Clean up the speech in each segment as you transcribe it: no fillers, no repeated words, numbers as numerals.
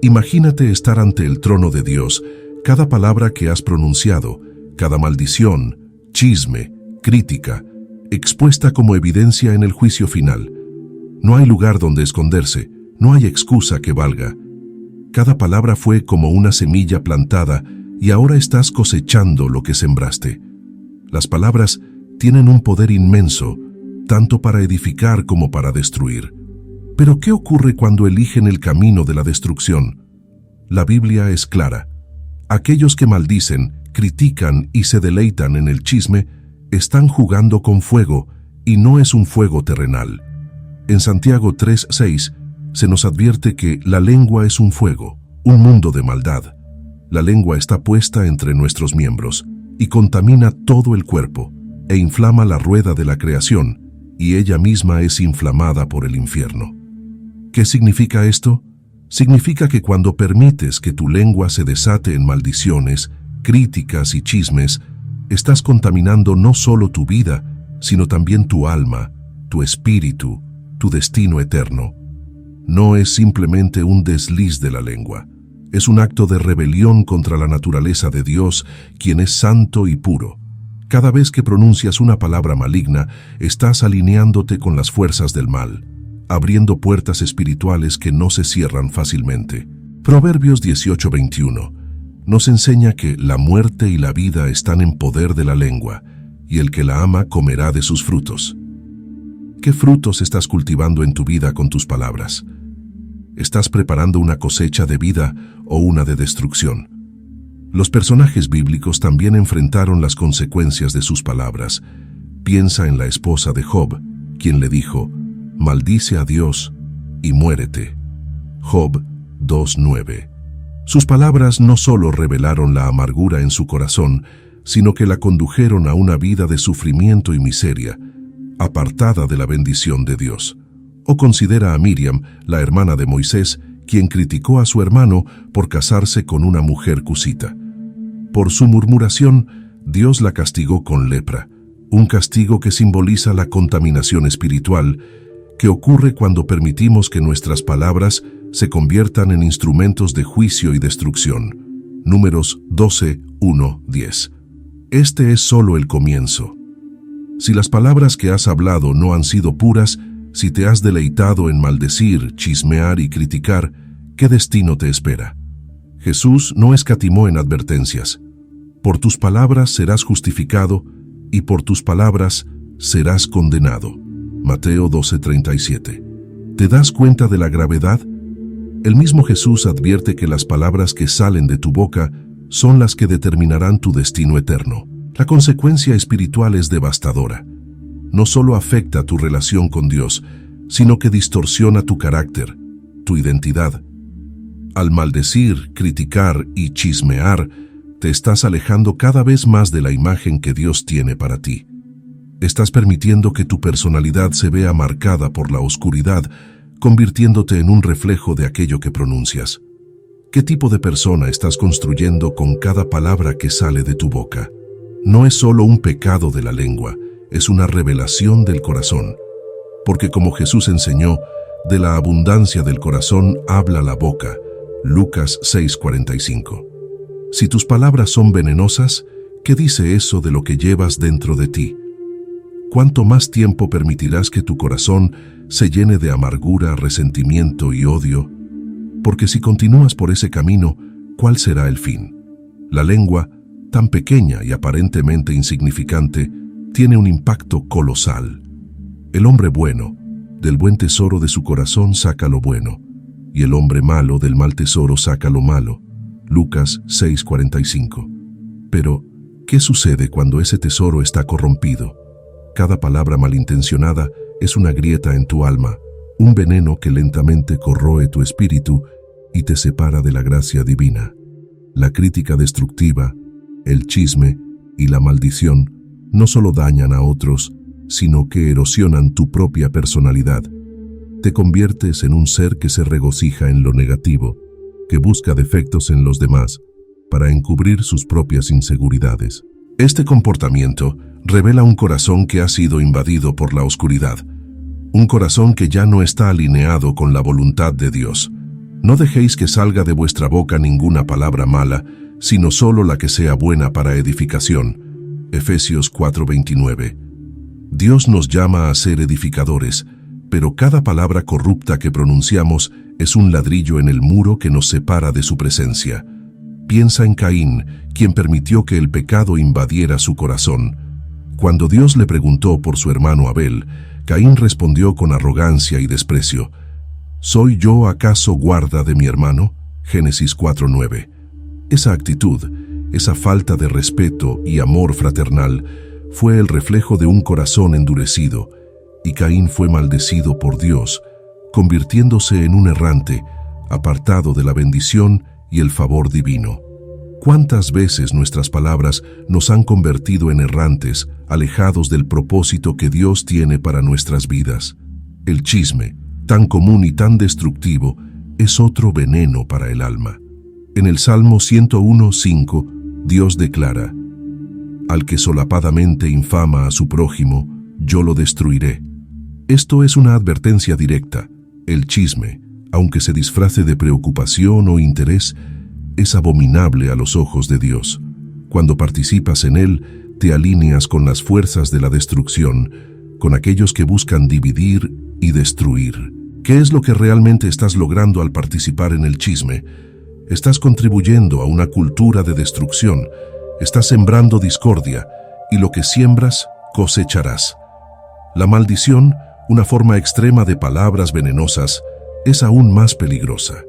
Imagínate estar ante el trono de Dios. Cada palabra que has pronunciado, cada maldición, chisme, crítica, expuesta como evidencia en el juicio final. No hay lugar donde esconderse, no hay excusa que valga. Cada palabra fue como una semilla plantada y ahora estás cosechando lo que sembraste. Las palabras tienen un poder inmenso, tanto para edificar como para destruir. Pero ¿qué ocurre cuando eligen el camino de la destrucción? La Biblia es clara. Aquellos que maldicen, critican y se deleitan en el chisme están jugando con fuego y no es un fuego terrenal. En Santiago 3:6 se nos advierte que la lengua es un fuego, un mundo de maldad. La lengua está puesta entre nuestros miembros y contamina todo el cuerpo e inflama la rueda de la creación, y ella misma es inflamada por el infierno. ¿Qué significa esto? Significa que cuando permites que tu lengua se desate en maldiciones, críticas y chismes, estás contaminando no solo tu vida, sino también tu alma, tu espíritu, tu destino eterno. No es simplemente un desliz de la lengua, es un acto de rebelión contra la naturaleza de Dios, quien es santo y puro. Cada vez que pronuncias una palabra maligna, estás alineándote con las fuerzas del mal, abriendo puertas espirituales que no se cierran fácilmente. Proverbios 18:21 nos enseña que la muerte y la vida están en poder de la lengua, y el que la ama comerá de sus frutos. ¿Qué frutos estás cultivando en tu vida con tus palabras? ¿Estás preparando una cosecha de vida o una de destrucción? Los personajes bíblicos también enfrentaron las consecuencias de sus palabras. Piensa en la esposa de Job, quien le dijo: «Maldice a Dios y muérete». Job 2:9. Sus palabras no solo revelaron la amargura en su corazón, sino que la condujeron a una vida de sufrimiento y miseria, apartada de la bendición de Dios. O considera a Miriam, la hermana de Moisés, quien criticó a su hermano por casarse con una mujer cusita. Por su murmuración, Dios la castigó con lepra, un castigo que simboliza la contaminación espiritual que ocurre cuando permitimos que nuestras palabras se conviertan en instrumentos de juicio y destrucción. Números 12:1-10. Este es solo el comienzo. Si las palabras que has hablado no han sido puras, si te has deleitado en maldecir, chismear y criticar, ¿qué destino te espera? Jesús no escatimó en advertencias. Por tus palabras serás justificado y por tus palabras serás condenado. Mateo 12:37. ¿Te das cuenta de la gravedad? El mismo Jesús advierte que las palabras que salen de tu boca son las que determinarán tu destino eterno. La consecuencia espiritual es devastadora. No solo afecta tu relación con Dios, sino que distorsiona tu carácter, tu identidad. Al maldecir, criticar y chismear, te estás alejando cada vez más de la imagen que Dios tiene para ti. Estás permitiendo que tu personalidad se vea marcada por la oscuridad, convirtiéndote en un reflejo de aquello que pronuncias. ¿Qué tipo de persona estás construyendo con cada palabra que sale de tu boca? No es solo un pecado de la lengua, es una revelación del corazón. Porque como Jesús enseñó, de la abundancia del corazón habla la boca. Lucas 6:45. Si tus palabras son venenosas, ¿qué dice eso de lo que llevas dentro de ti? ¿Cuánto más tiempo permitirás que tu corazón se llene de amargura, resentimiento y odio? Porque si continúas por ese camino, ¿cuál será el fin? La lengua, tan pequeña y aparentemente insignificante, tiene un impacto colosal. El hombre bueno, del buen tesoro de su corazón saca lo bueno, y el hombre malo del mal tesoro saca lo malo. Lucas 6:45. Pero, ¿qué sucede cuando ese tesoro está corrompido? Cada palabra malintencionada es una grieta en tu alma, un veneno que lentamente corroe tu espíritu y te separa de la gracia divina. La crítica destructiva, el chisme y la maldición no solo dañan a otros, sino que erosionan tu propia personalidad. Te conviertes en un ser que se regocija en lo negativo, que busca defectos en los demás para encubrir sus propias inseguridades. Este comportamiento revela un corazón que ha sido invadido por la oscuridad, un corazón que ya no está alineado con la voluntad de Dios. No dejéis que salga de vuestra boca ninguna palabra mala, sino solo la que sea buena para edificación. Efesios 4:29. Dios nos llama a ser edificadores, pero cada palabra corrupta que pronunciamos es un ladrillo en el muro que nos separa de su presencia. Piensa en Caín, quien permitió que el pecado invadiera su corazón. Cuando Dios le preguntó por su hermano Abel, Caín respondió con arrogancia y desprecio: ¿Soy yo acaso guarda de mi hermano? Génesis 4:9. Esa actitud, esa falta de respeto y amor fraternal, fue el reflejo de un corazón endurecido, y Caín fue maldecido por Dios, convirtiéndose en un errante, apartado de la bendición y el favor divino. ¿Cuántas veces nuestras palabras nos han convertido en errantes, alejados del propósito que Dios tiene para nuestras vidas? El chisme, tan común y tan destructivo, es otro veneno para el alma. En el Salmo 101:5, Dios declara: «Al que solapadamente infama a su prójimo, yo lo destruiré». Esto es una advertencia directa. El chisme, aunque se disfrace de preocupación o interés, es abominable a los ojos de Dios. Cuando participas en él, te alineas con las fuerzas de la destrucción, con aquellos que buscan dividir y destruir. ¿Qué es lo que realmente estás logrando al participar en el chisme? Estás contribuyendo a una cultura de destrucción, estás sembrando discordia, y lo que siembras, cosecharás. La maldición, una forma extrema de palabras venenosas, es aún más peligrosa.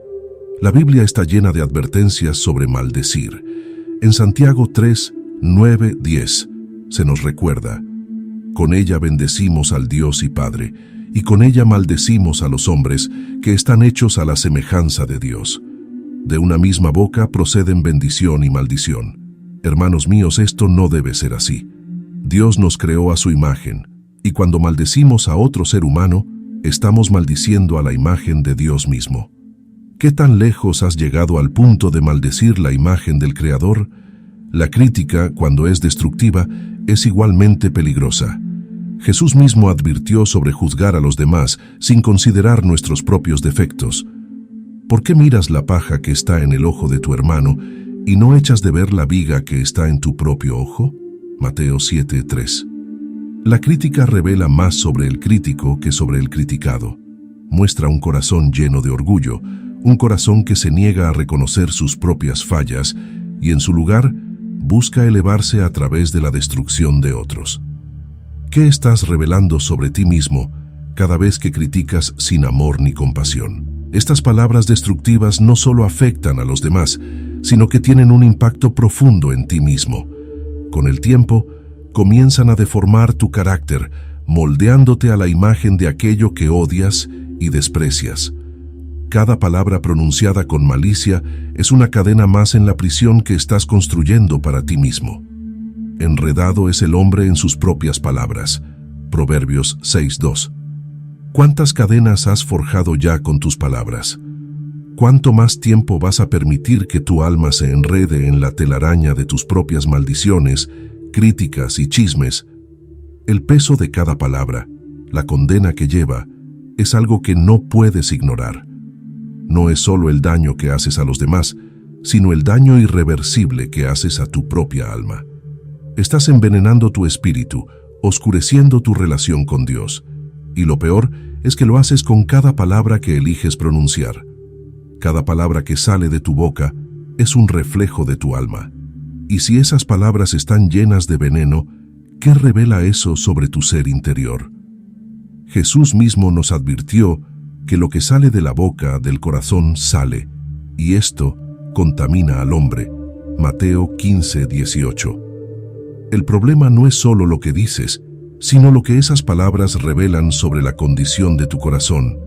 La Biblia está llena de advertencias sobre maldecir. En Santiago 3, 9, 10 se nos recuerda: «Con ella bendecimos al Dios y Padre, y con ella maldecimos a los hombres que están hechos a la semejanza de Dios. De una misma boca proceden bendición y maldición». Hermanos míos, esto no debe ser así. Dios nos creó a su imagen, y cuando maldecimos a otro ser humano, estamos maldiciendo a la imagen de Dios mismo. ¿Qué tan lejos has llegado al punto de maldecir la imagen del Creador? La crítica, cuando es destructiva, es igualmente peligrosa. Jesús mismo advirtió sobre juzgar a los demás sin considerar nuestros propios defectos. ¿Por qué miras la paja que está en el ojo de tu hermano y no echas de ver la viga que está en tu propio ojo? Mateo 7:3. La crítica revela más sobre el crítico que sobre el criticado. Muestra un corazón lleno de orgullo, un corazón que se niega a reconocer sus propias fallas y en su lugar busca elevarse a través de la destrucción de otros. ¿Qué estás revelando sobre ti mismo cada vez que criticas sin amor ni compasión? Estas palabras destructivas no solo afectan a los demás, sino que tienen un impacto profundo en ti mismo. Con el tiempo, comienzan a deformar tu carácter, moldeándote a la imagen de aquello que odias y desprecias. Cada palabra pronunciada con malicia es una cadena más en la prisión que estás construyendo para ti mismo. Enredado es el hombre en sus propias palabras. Proverbios 6:2. ¿Cuántas cadenas has forjado ya con tus palabras? ¿Cuánto más tiempo vas a permitir que tu alma se enrede en la telaraña de tus propias maldiciones, críticas y chismes? El peso de cada palabra, la condena que lleva, es algo que no puedes ignorar. No es solo el daño que haces a los demás, sino el daño irreversible que haces a tu propia alma. Estás envenenando tu espíritu, oscureciendo tu relación con Dios. Y lo peor es que lo haces con cada palabra que eliges pronunciar. Cada palabra que sale de tu boca es un reflejo de tu alma. Y si esas palabras están llenas de veneno, ¿qué revela eso sobre tu ser interior? Jesús mismo nos advirtió que lo que sale de la boca, del corazón, sale, y esto contamina al hombre. Mateo 15:18. El problema no es solo lo que dices, sino lo que esas palabras revelan sobre la condición de tu corazón.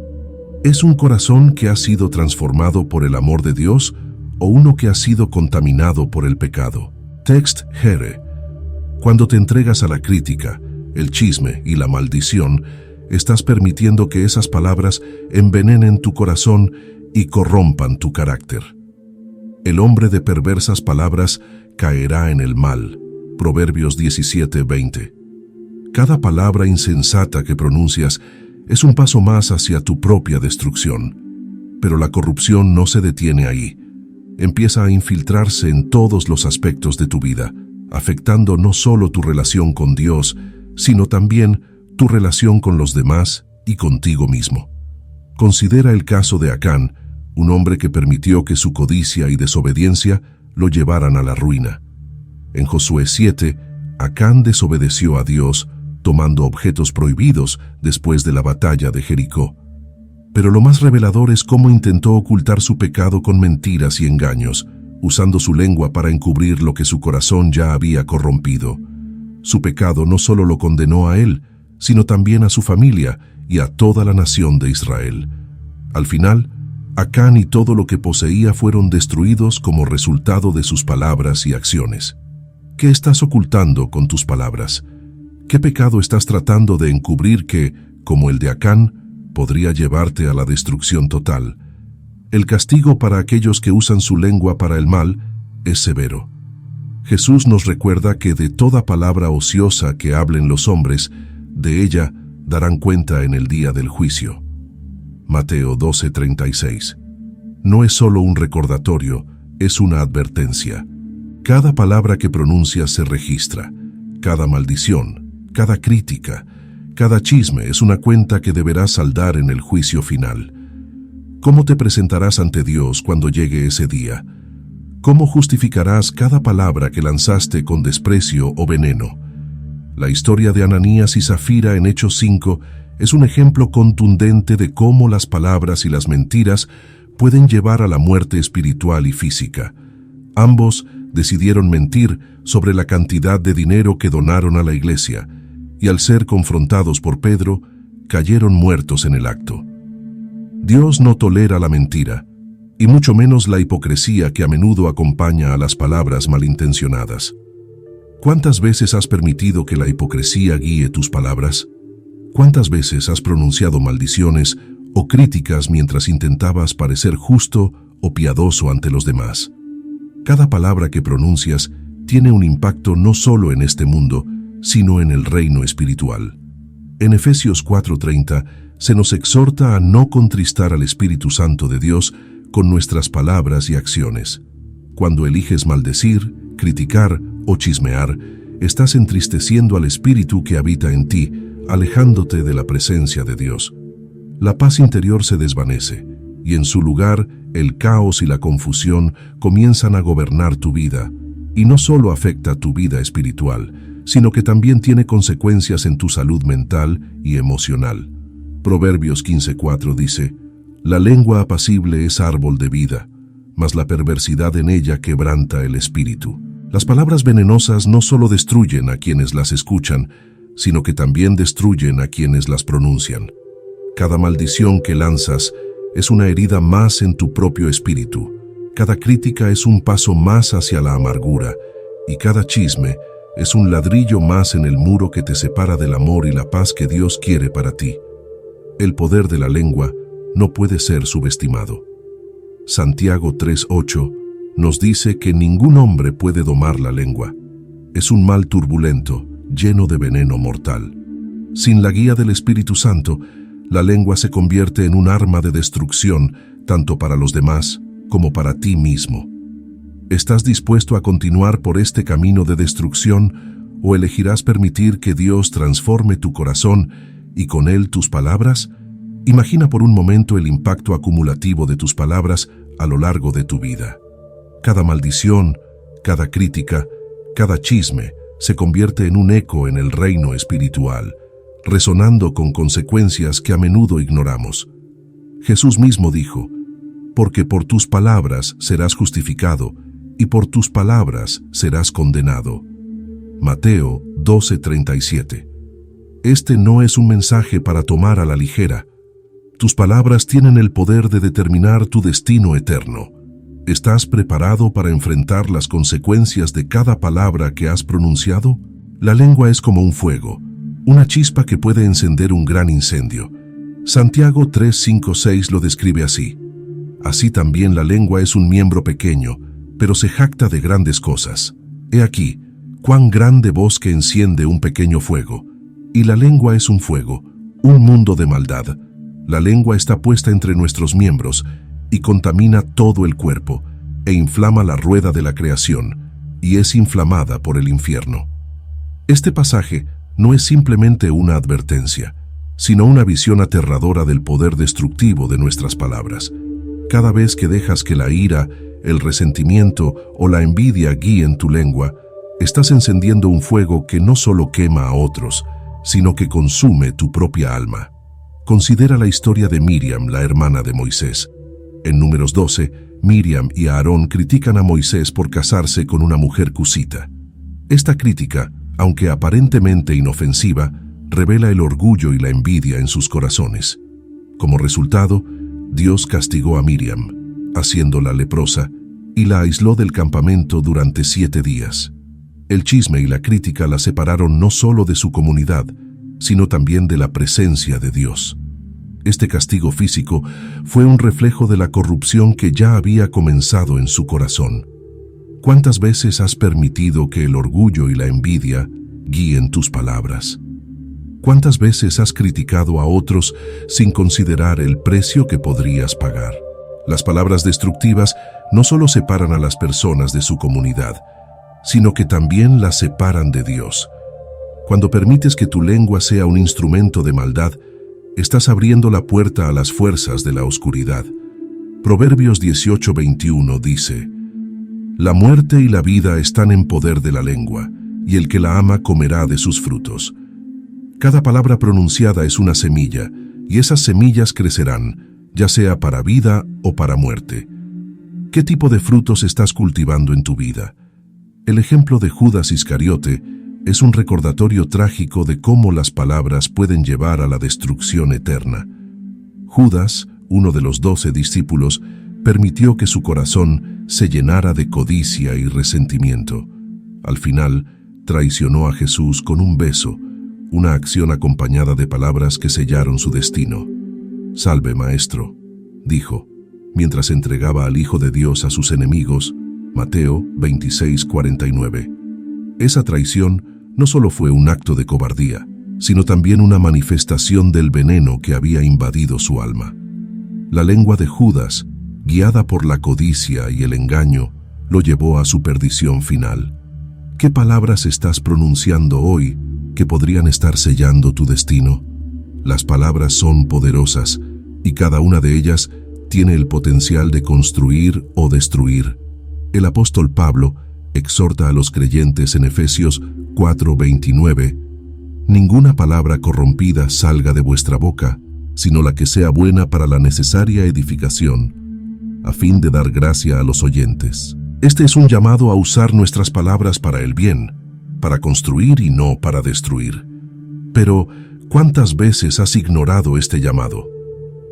¿Es un corazón que ha sido transformado por el amor de Dios o uno que ha sido contaminado por el pecado? Text Here. Cuando te entregas a la crítica, el chisme y la maldición, estás permitiendo que esas palabras envenenen tu corazón y corrompan tu carácter. El hombre de perversas palabras caerá en el mal. Proverbios 17:20. Cada palabra insensata que pronuncias es un paso más hacia tu propia destrucción. Pero la corrupción no se detiene ahí. Empieza a infiltrarse en todos los aspectos de tu vida, afectando no solo tu relación con Dios, sino también tu relación con los demás y contigo mismo. Considera el caso de Acán, un hombre que permitió que su codicia y desobediencia lo llevaran a la ruina. En Josué 7, Acán desobedeció a Dios, tomando objetos prohibidos después de la batalla de Jericó. Pero lo más revelador es cómo intentó ocultar su pecado con mentiras y engaños, usando su lengua para encubrir lo que su corazón ya había corrompido. Su pecado no solo lo condenó a él, sino también a su familia y a toda la nación de Israel. Al final, Acán y todo lo que poseía fueron destruidos como resultado de sus palabras y acciones. ¿Qué estás ocultando con tus palabras? ¿Qué pecado estás tratando de encubrir que, como el de Acán, podría llevarte a la destrucción total? El castigo para aquellos que usan su lengua para el mal es severo. Jesús nos recuerda que de toda palabra ociosa que hablen los hombres, de ella darán cuenta en el día del juicio. Mateo 12:36. No es solo un recordatorio, es una advertencia. Cada palabra que pronuncias se registra. Cada maldición, cada crítica, cada chisme es una cuenta que deberás saldar en el juicio final. ¿Cómo te presentarás ante Dios cuando llegue ese día? ¿Cómo justificarás cada palabra que lanzaste con desprecio o veneno? La historia de Ananías y Zafira en Hechos 5 es un ejemplo contundente de cómo las palabras y las mentiras pueden llevar a la muerte espiritual y física. Ambos decidieron mentir sobre la cantidad de dinero que donaron a la iglesia, y al ser confrontados por Pedro, cayeron muertos en el acto. Dios no tolera la mentira, y mucho menos la hipocresía que a menudo acompaña a las palabras malintencionadas. ¿Cuántas veces has permitido que la hipocresía guíe tus palabras? ¿Cuántas veces has pronunciado maldiciones o críticas mientras intentabas parecer justo o piadoso ante los demás? Cada palabra que pronuncias tiene un impacto no solo en este mundo, sino en el reino espiritual. En Efesios 4:30 se nos exhorta a no contristar al Espíritu Santo de Dios con nuestras palabras y acciones. Cuando eliges maldecir, criticar o chismear, estás entristeciendo al Espíritu que habita en ti, alejándote de la presencia de Dios. La paz interior se desvanece, y en su lugar el caos y la confusión comienzan a gobernar tu vida, y no solo afecta tu vida espiritual, sino que también tiene consecuencias en tu salud mental y emocional. Proverbios 15:4 dice: La lengua apacible es árbol de vida, mas la perversidad en ella quebranta el espíritu. Las palabras venenosas no solo destruyen a quienes las escuchan, sino que también destruyen a quienes las pronuncian. Cada maldición que lanzas es una herida más en tu propio espíritu. Cada crítica es un paso más hacia la amargura, y cada chisme es un ladrillo más en el muro que te separa del amor y la paz que Dios quiere para ti. El poder de la lengua no puede ser subestimado. Santiago 3:8 nos dice que ningún hombre puede domar la lengua. Es un mal turbulento, lleno de veneno mortal. Sin la guía del Espíritu Santo, la lengua se convierte en un arma de destrucción, tanto para los demás como para ti mismo. ¿Estás dispuesto a continuar por este camino de destrucción o elegirás permitir que Dios transforme tu corazón y con él tus palabras? Imagina por un momento el impacto acumulativo de tus palabras a lo largo de tu vida. Cada maldición, cada crítica, cada chisme se convierte en un eco en el reino espiritual, resonando con consecuencias que a menudo ignoramos. Jesús mismo dijo: porque por tus palabras serás justificado y por tus palabras serás condenado. Mateo 12:37. Este no es un mensaje para tomar a la ligera. Tus palabras tienen el poder de determinar tu destino eterno. ¿Estás preparado para enfrentar las consecuencias de cada palabra que has pronunciado? La lengua es como un fuego, una chispa que puede encender un gran incendio. Santiago 3:5-6 lo describe así: así también la lengua es un miembro pequeño, pero se jacta de grandes cosas. He aquí, cuán grande bosque enciende un pequeño fuego. Y la lengua es un fuego, un mundo de maldad. La lengua está puesta entre nuestros miembros, y contamina todo el cuerpo, e inflama la rueda de la creación, y es inflamada por el infierno. Este pasaje no es simplemente una advertencia, sino una visión aterradora del poder destructivo de nuestras palabras. Cada vez que dejas que la ira, el resentimiento o la envidia guíen tu lengua, estás encendiendo un fuego que no solo quema a otros, sino que consume tu propia alma. Considera la historia de Miriam, la hermana de Moisés. En Números 12, Miriam y Aarón critican a Moisés por casarse con una mujer cusita. Esta crítica, aunque aparentemente inofensiva, revela el orgullo y la envidia en sus corazones. Como resultado, Dios castigó a Miriam, haciéndola leprosa, y la aisló del campamento durante 7 días. El chisme y la crítica la separaron no solo de su comunidad, sino también de la presencia de Dios. Este castigo físico fue un reflejo de la corrupción que ya había comenzado en su corazón. ¿Cuántas veces has permitido que el orgullo y la envidia guíen tus palabras? ¿Cuántas veces has criticado a otros sin considerar el precio que podrías pagar? Las palabras destructivas no solo separan a las personas de su comunidad, sino que también las separan de Dios. Cuando permites que tu lengua sea un instrumento de maldad, estás abriendo la puerta a las fuerzas de la oscuridad. Proverbios 18:21 dice: La muerte y la vida están en poder de la lengua, y el que la ama comerá de sus frutos. Cada palabra pronunciada es una semilla, y esas semillas crecerán, ya sea para vida o para muerte. ¿Qué tipo de frutos estás cultivando en tu vida? El ejemplo de Judas Iscariote es un recordatorio trágico de cómo las palabras pueden llevar a la destrucción eterna. Judas, uno de los 12 discípulos, permitió que su corazón se llenara de codicia y resentimiento. Al final, traicionó a Jesús con un beso, una acción acompañada de palabras que sellaron su destino. «Salve, Maestro», dijo, mientras entregaba al Hijo de Dios a sus enemigos. Mateo 26:49. Esa traición no solo fue un acto de cobardía, sino también una manifestación del veneno que había invadido su alma. La lengua de Judas, guiada por la codicia y el engaño, lo llevó a su perdición final. ¿Qué palabras estás pronunciando hoy que podrían estar sellando tu destino? Las palabras son poderosas y cada una de ellas tiene el potencial de construir o destruir. El apóstol Pablo exhorta a los creyentes en Efesios 4:29: Ninguna palabra corrompida salga de vuestra boca, sino la que sea buena para la necesaria edificación, a fin de dar gracia a los oyentes. Este es un llamado a usar nuestras palabras para el bien, para construir y no para destruir. Pero, ¿cuántas veces has ignorado este llamado?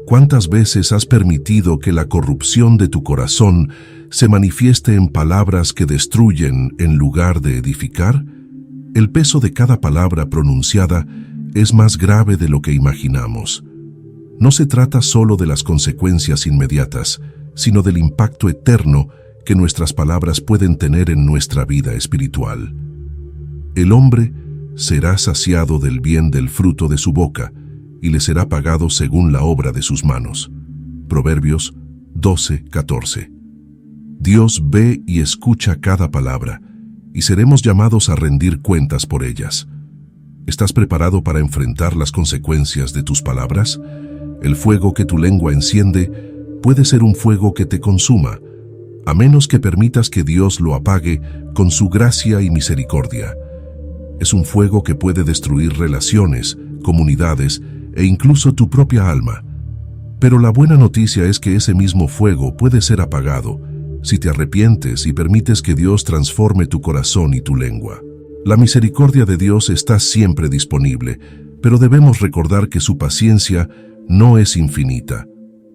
¿Cuántas veces has permitido que la corrupción de tu corazón se manifieste en palabras que destruyen en lugar de edificar? El peso de cada palabra pronunciada es más grave de lo que imaginamos. No se trata solo de las consecuencias inmediatas, sino del impacto eterno que nuestras palabras pueden tener en nuestra vida espiritual. El hombre será saciado del bien del fruto de su boca, y le será pagado según la obra de sus manos. Proverbios 12:14. Dios ve y escucha cada palabra, y seremos llamados a rendir cuentas por ellas. ¿Estás preparado para enfrentar las consecuencias de tus palabras? El fuego que tu lengua enciende puede ser un fuego que te consuma, a menos que permitas que Dios lo apague con su gracia y misericordia. Es un fuego que puede destruir relaciones, comunidades e incluso tu propia alma. Pero la buena noticia es que ese mismo fuego puede ser apagado si te arrepientes y permites que Dios transforme tu corazón y tu lengua. La misericordia de Dios está siempre disponible, pero debemos recordar que su paciencia no es infinita.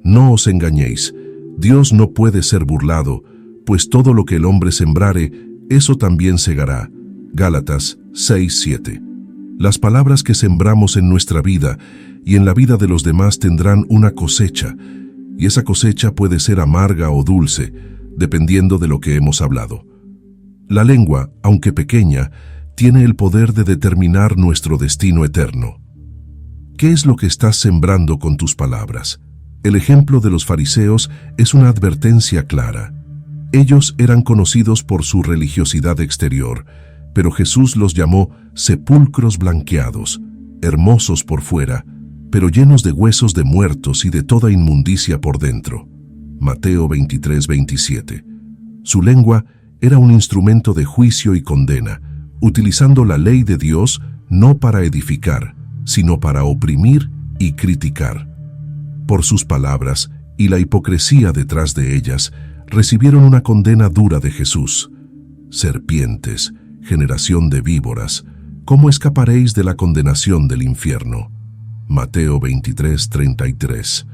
No os engañéis, Dios no puede ser burlado, pues todo lo que el hombre sembrare, eso también segará. Gálatas 6:7. Las palabras que sembramos en nuestra vida y en la vida de los demás tendrán una cosecha, y esa cosecha puede ser amarga o dulce, dependiendo de lo que hemos hablado. La lengua, aunque pequeña, tiene el poder de determinar nuestro destino eterno. ¿Qué es lo que estás sembrando con tus palabras? El ejemplo de los fariseos es una advertencia clara. Ellos eran conocidos por su religiosidad exterior, pero Jesús los llamó sepulcros blanqueados, hermosos por fuera, pero llenos de huesos de muertos y de toda inmundicia por dentro. Mateo 23:27. Su lengua era un instrumento de juicio y condena, utilizando la ley de Dios no para edificar, sino para oprimir y criticar. Por sus palabras y la hipocresía detrás de ellas, recibieron una condena dura de Jesús. Serpientes, generación de víboras, ¿cómo escaparéis de la condenación del infierno? Mateo 23:33.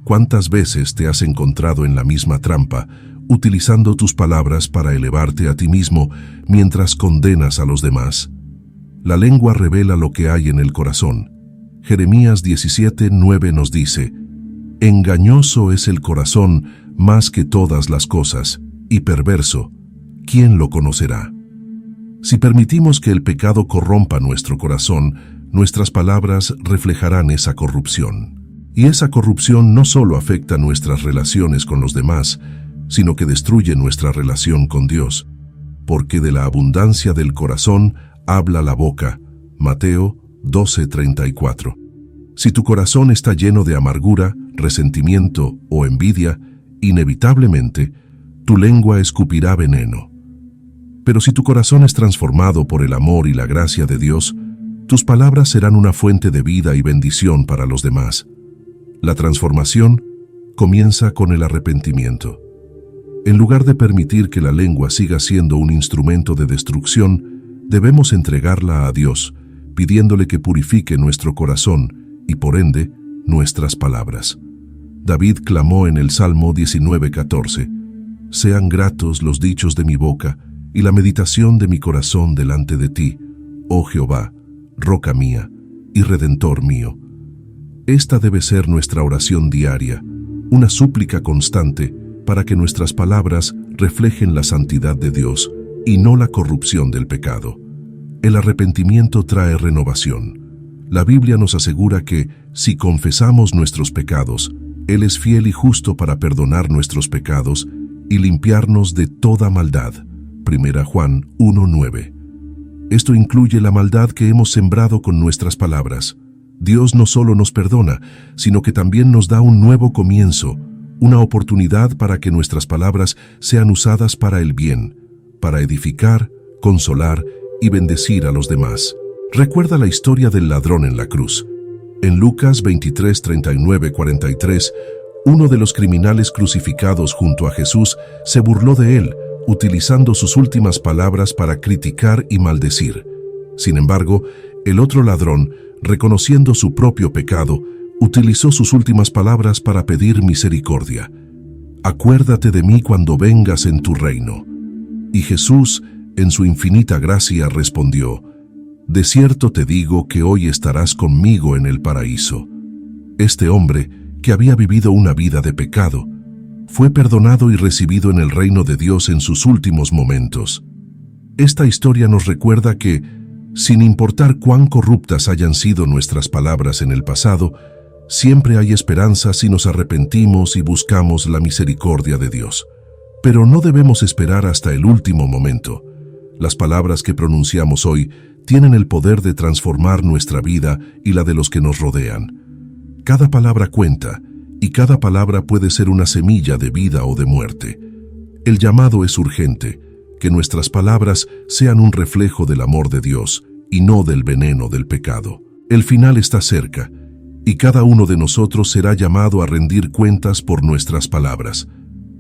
¿Cuántas veces te has encontrado en la misma trampa, utilizando tus palabras para elevarte a ti mismo mientras condenas a los demás? La lengua revela lo que hay en el corazón. Jeremías 17:9 nos dice: engañoso es el corazón más que todas las cosas, y perverso, ¿quién lo conocerá? Si permitimos que el pecado corrompa nuestro corazón, nuestras palabras reflejarán esa corrupción. Y esa corrupción no solo afecta nuestras relaciones con los demás, sino que destruye nuestra relación con Dios. Porque de la abundancia del corazón habla la boca. Mateo 12:34. Si tu corazón está lleno de amargura, resentimiento o envidia, inevitablemente, tu lengua escupirá veneno. Pero si tu corazón es transformado por el amor y la gracia de Dios, tus palabras serán una fuente de vida y bendición para los demás. La transformación comienza con el arrepentimiento. En lugar de permitir que la lengua siga siendo un instrumento de destrucción, debemos entregarla a Dios, pidiéndole que purifique nuestro corazón y, por ende, nuestras palabras. David clamó en el Salmo 19:14: sean gratos los dichos de mi boca y la meditación de mi corazón delante de ti, oh Jehová, roca mía y redentor mío. Esta debe ser nuestra oración diaria, una súplica constante para que nuestras palabras reflejen la santidad de Dios y no la corrupción del pecado. El arrepentimiento trae renovación. La Biblia nos asegura que, si confesamos nuestros pecados, Él es fiel y justo para perdonar nuestros pecados y limpiarnos de toda maldad. 1 Juan 1:9. Esto incluye la maldad que hemos sembrado con nuestras palabras. Dios no solo nos perdona, sino que también nos da un nuevo comienzo, una oportunidad para que nuestras palabras sean usadas para el bien, para edificar, consolar y bendecir a los demás. Recuerda la historia del ladrón en la cruz. En Lucas 23:39-43, uno de los criminales crucificados junto a Jesús se burló de él, utilizando sus últimas palabras para criticar y maldecir. Sin embargo, el otro ladrón, reconociendo su propio pecado, utilizó sus últimas palabras para pedir misericordia. Acuérdate de mí cuando vengas en tu reino. Y Jesús, en su infinita gracia, respondió: de cierto te digo que hoy estarás conmigo en el paraíso. Este hombre, que había vivido una vida de pecado, fue perdonado y recibido en el reino de Dios en sus últimos momentos. Esta historia nos recuerda que, sin importar cuán corruptas hayan sido nuestras palabras en el pasado, siempre hay esperanza si nos arrepentimos y buscamos la misericordia de Dios. Pero no debemos esperar hasta el último momento. Las palabras que pronunciamos hoy tienen el poder de transformar nuestra vida y la de los que nos rodean. Cada palabra cuenta, y cada palabra puede ser una semilla de vida o de muerte. El llamado es urgente, que nuestras palabras sean un reflejo del amor de Dios y no del veneno del pecado. El final está cerca, y cada uno de nosotros será llamado a rendir cuentas por nuestras palabras.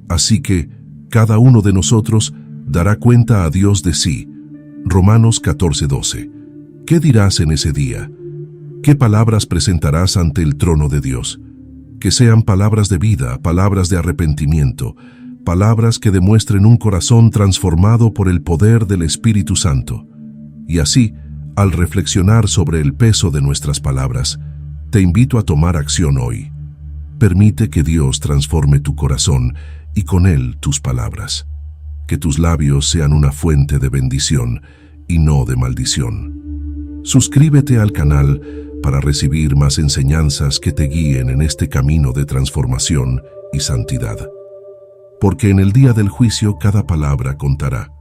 Así que, cada uno de nosotros dará cuenta a Dios de sí. Romanos 14:12. ¿Qué dirás en ese día? ¿Qué palabras presentarás ante el trono de Dios? Que sean palabras de vida, palabras de arrepentimiento, palabras que demuestren un corazón transformado por el poder del Espíritu Santo. Y así, al reflexionar sobre el peso de nuestras palabras, te invito a tomar acción hoy. Permite que Dios transforme tu corazón y con él tus palabras. Que tus labios sean una fuente de bendición y no de maldición. Suscríbete al canal para recibir más enseñanzas que te guíen en este camino de transformación y santidad. Porque en el día del juicio cada palabra contará.